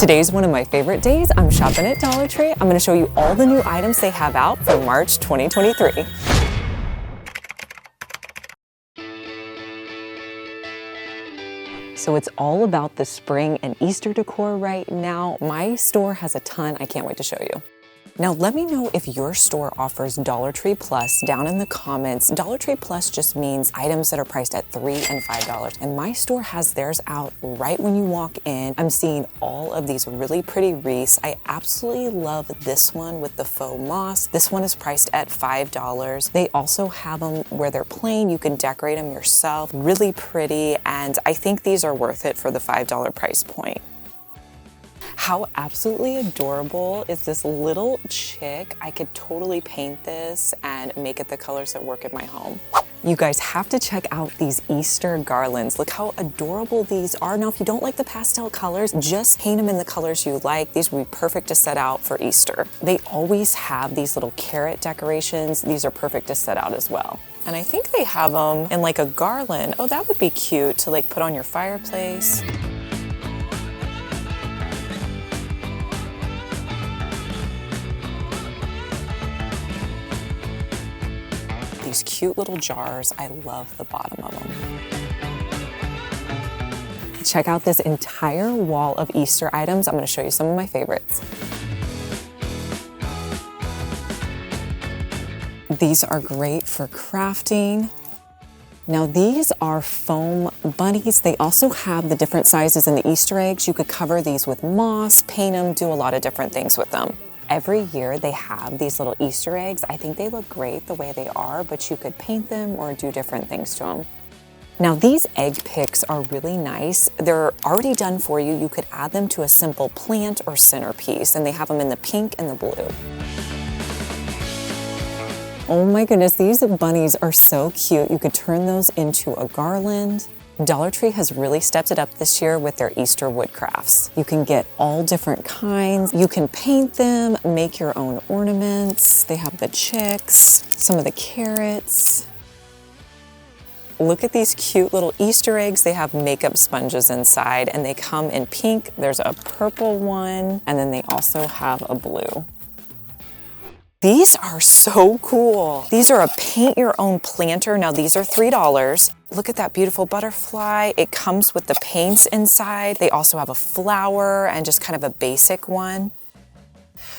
Today's one of my favorite days. I'm shopping at Dollar Tree. I'm going to show you all the new items they have out for March 2023. So it's all about the spring and Easter decor right now. My store has a ton. I can't wait to show you. Now let me know if your store offers Dollar Tree Plus down in the comments. Dollar Tree Plus just means items that are priced at $3 and $5. And my store has theirs out right when you walk in. I'm seeing all of these really pretty wreaths. I absolutely love this one with the faux moss. This one is priced at $5. They also have them where they're plain. You can decorate them yourself. Really pretty. And I think these are worth it for the $5 price point. How absolutely adorable is this little chick? I could totally paint this and make it the colors that work in my home. You guys have to check out these Easter garlands. Look how adorable these are. Now, if you don't like the pastel colors, just paint them in the colors you like. These would be perfect to set out for Easter. They always have these little carrot decorations. These are perfect to set out as well. And I think they have them in like a garland. Oh, that would be cute to like put on your fireplace. These cute little jars. I love the bottom of them. Check out this entire wall of Easter items. I'm going to show you some of my favorites. These are great for crafting. Now these are foam bunnies. They also have the different sizes in the Easter eggs. You could cover these with moss, paint them, do a lot of different things with them. Every year they have these little Easter eggs. I think they look great the way they are, but you could paint them or do different things to them. Now these egg picks are really nice. They're already done for you. You could add them to a simple plant or centerpiece, and they have them in the pink and the blue. Oh my goodness, these bunnies are so cute. You could turn those into a garland. Dollar Tree has really stepped it up this year with their Easter wood crafts. You can get all different kinds. You can paint them, make your own ornaments. They have the chicks, some of the carrots. Look at these cute little Easter eggs. They have makeup sponges inside and they come in pink. There's a purple one, and then they also have a blue. These are so cool. These are a paint your own planter. Now these are $3. Look at that beautiful butterfly. It comes with the paints inside. They also have a flower and just kind of a basic one.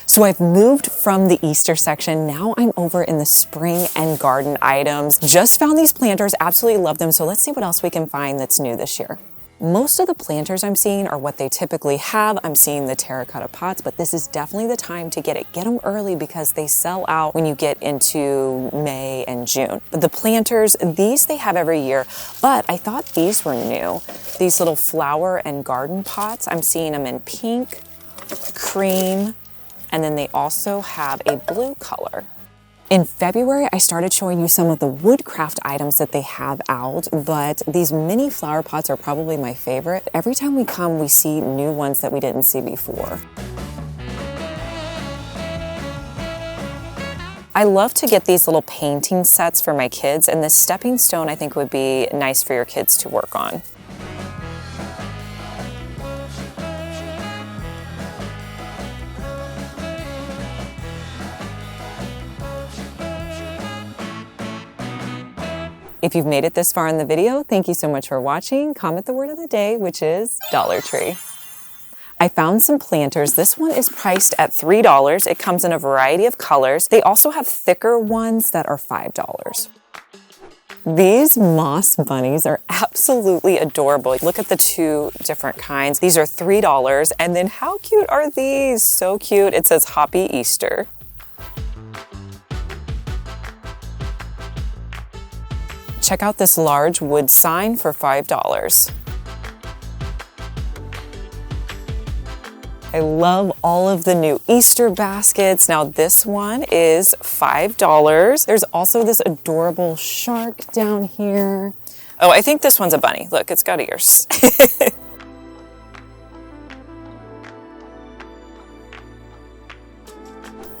So I've moved from the Easter section. Now I'm over in the spring and garden items. Just found these planters, absolutely love them. So let's see what else we can find that's new this year. Most of the planters I'm seeing are what they typically have. I'm seeing the terracotta pots, but this is definitely the time to get it. Get them early because they sell out when you get into May and June. But the planters, these they have every year, but I thought these were new. These little flower and garden pots, I'm seeing them in pink, cream, and then they also have a blue color. In February, I started showing you some of the woodcraft items that they have out, but these mini flower pots are probably my favorite. Every time we come, we see new ones that we didn't see before. I love to get these little painting sets for my kids, and this stepping stone I think would be nice for your kids to work on. If you've made it this far in the video, thank you so much for watching. Comment the word of the day, which is Dollar Tree. I found some planters. This one is priced at $3. It comes in a variety of colors. They also have thicker ones that are $5. These moss bunnies are absolutely adorable. Look at the two different kinds. These are $3. And then how cute are these? So cute. It says Happy Easter. Check out this large wood sign for $5. I love all of the new Easter baskets. Now this one is $5. There's also this adorable shark down here. Oh, I think this one's a bunny. Look, it's got ears.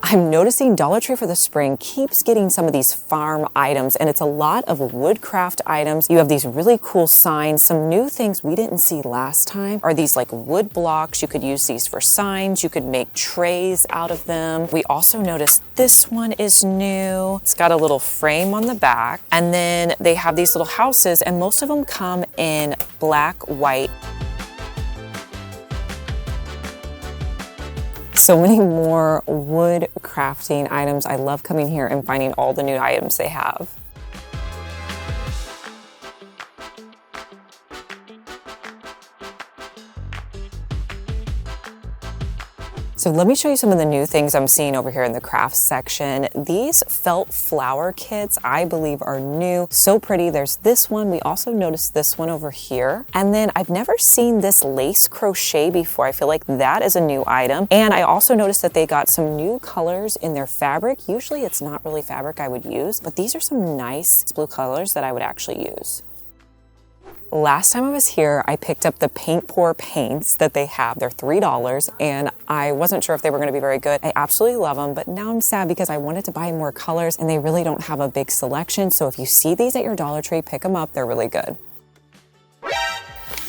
I'm noticing Dollar Tree for the spring keeps getting some of these farm items, and it's a lot of woodcraft items. You have these really cool signs. Some new things we didn't see last time are these like wood blocks. You could use these for signs. You could make trays out of them. We also noticed this one is new. It's got a little frame on the back, and then they have these little houses, and most of them come in black, white. So many more wood crafting items. I love coming here and finding all the new items they have. So let me show you some of the new things I'm seeing over here in the crafts section. These felt flower kits, I believe, are new. So pretty. There's this one. We also noticed this one over here. And then I've never seen this lace crochet before. I feel like that is a new item. And I also noticed that they got some new colors in their fabric. Usually it's not really fabric I would use, but these are some nice blue colors that I would actually use. Last time I was here, I picked up the paint pour paints that they have. They're $3, and I wasn't sure if they were going to be very good. I absolutely love them, but now I'm sad because I wanted to buy more colors, and they really don't have a big selection. So if you see these at your Dollar Tree, pick them up. They're really good.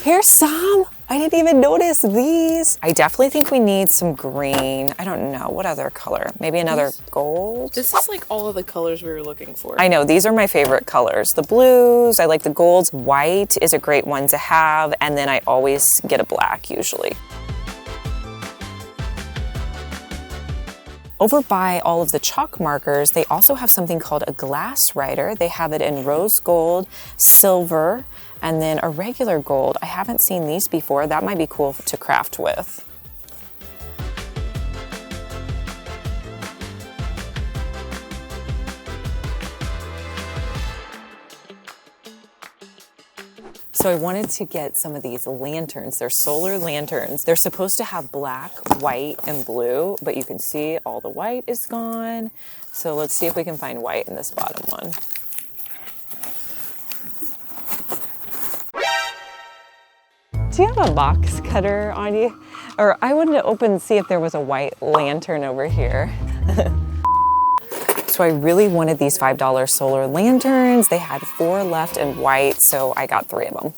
Here's some. I didn't even notice these. I definitely think we need some green. I don't know, what other color? Maybe another gold? This is like all of the colors we were looking for. I know, these are my favorite colors. The blues, I like the golds. White is a great one to have, and then I always get a black usually. Over by all of the chalk markers, they also have something called a glass writer. They have it in rose gold, silver, and then a regular gold. I haven't seen these before. That might be cool to craft with. So I wanted to get some of these lanterns. They're solar lanterns. They're supposed to have black, white, and blue, but you can see all the white is gone. So let's see if we can find white in this bottom one. Do you have a box cutter on you? Or I wanted to open and see if there was a white lantern over here. So I really wanted these $5 solar lanterns. They had 4 left in white, so I got 3 of them.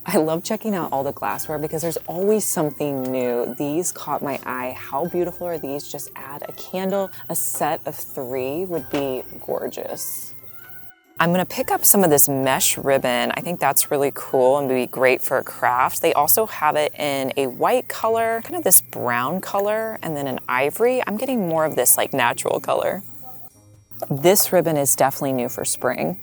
I love checking out all the glassware because there's always something new. These caught my eye. How beautiful are these? Just add a candle. A set of 3 would be gorgeous. I'm gonna pick up some of this mesh ribbon. I think that's really cool and would be great for a craft. They also have it in a white color, kind of this brown color, and then an ivory. I'm getting more of this like natural color. This ribbon is definitely new for spring.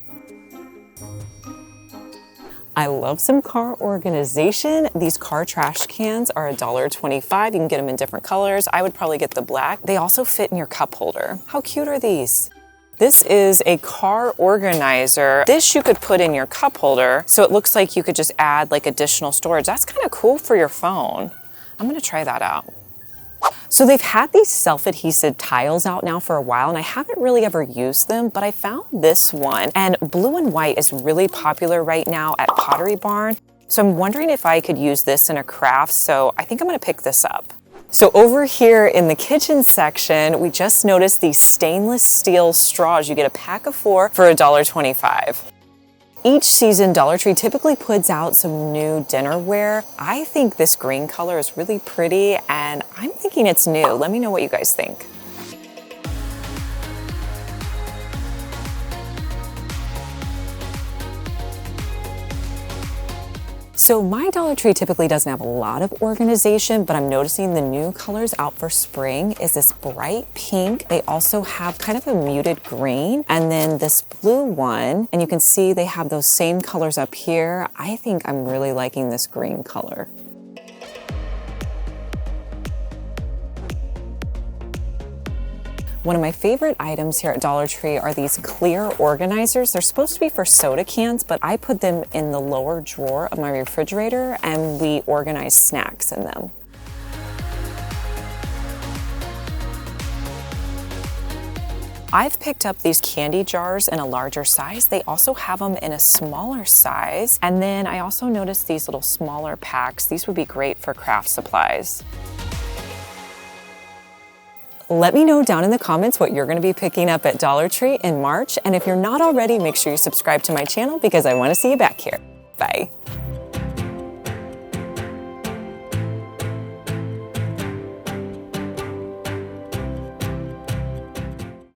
I love some car organization. These car trash cans are $1.25. You can get them in different colors. I would probably get the black. They also fit in your cup holder. How cute are these? This is a car organizer. This you could put in your cup holder, so it looks like you could just add like additional storage. That's kind of cool for your phone. I'm gonna try that out. So they've had these self-adhesive tiles out now for a while, and I haven't really ever used them, but I found this one, and blue and white is really popular right now at Pottery Barn. So I'm wondering if I could use this in a craft, so I think I'm gonna pick this up. So over here in the kitchen section, we just noticed these stainless steel straws. You get a pack of 4 for $1.25. Each season, Dollar Tree typically puts out some new dinnerware. I think this green color is really pretty, and I'm thinking it's new. Let me know what you guys think. So my Dollar Tree typically doesn't have a lot of organization, but I'm noticing the new colors out for spring is this bright pink. They also have kind of a muted green, and then this blue one, and you can see they have those same colors up here. I think I'm really liking this green color. One of my favorite items here at Dollar Tree are these clear organizers. They're supposed to be for soda cans, but I put them in the lower drawer of my refrigerator and we organize snacks in them. I've picked up these candy jars in a larger size. They also have them in a smaller size. And then I also noticed these little smaller packs. These would be great for craft supplies. Let me know down in the comments what you're gonna be picking up at Dollar Tree in March. And if you're not already, make sure you subscribe to my channel because I wanna see you back here. Bye.